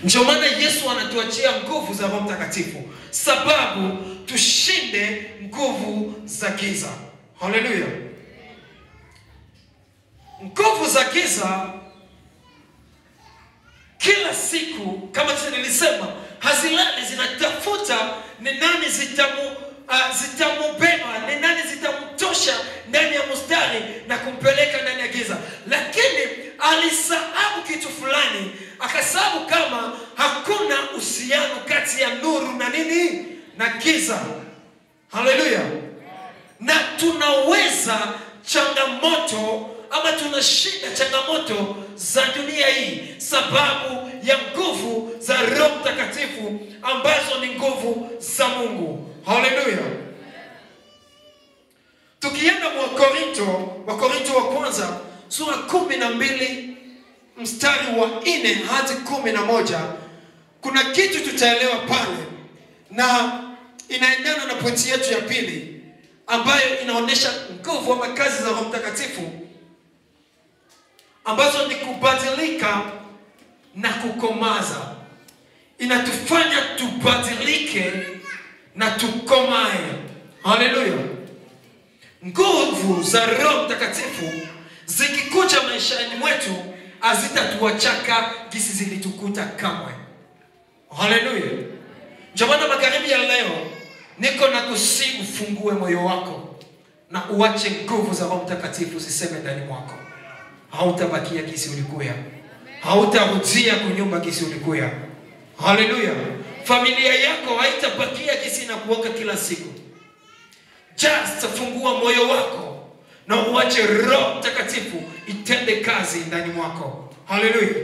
Ndio maana Yesu anatuachia nguvu za Roho Mtakatifu, sababu tushinde nguvu za giza. Haleluya. Nguvu za giza kila siku, kama nilisema, hazilali, zinatafuta ni nani zitamubeba, ni nani zitamtosha ndani ya mstari na kumpeleka ndani ya giza. Lakini alisahau kitu fulani, akasahau kama hakuna uhusiano kati ya nuru na nini, na giza. Haleluya. Na tunaweza changamoto ama tunashinda changamoto za dunia hii sababu ya nguvu za Roho Mtakatifu ambazo ni nguvu za Mungu. Haleluya. Tukienda wa Korinto wa kwanza sura 12 mstari wa 4 hadi 11, kuna kitu tutaelewa pale na inaendana na pointi yetu ya pili ambayo inaonesha nguvu ama kazi za Roho Mtakatifu ambazo ni kubadilika na kukomaza. Inatufanya tubadilike na tukomae. Haleluya. Nguvu za Roho Mtakatifu zikikuja maishani mwetu hazitatuachaka gisi zilitukuta kamwe. Haleluya. Jamani, magharibi ya leo niko na kusihi ufungue moyo wako na uache nguvu za Roho Mtakatifu ziseme ndani mwako. Hautabakia gisi ulikuwa. Hautarudia kunyumba gisi ulikuwa. Haleluya. Familia yako haitabakia gisi inakuoka kila siku. Just fungua moyo wako na uache Roho Mtakatifu itende kazi ndani mwako. Haleluya.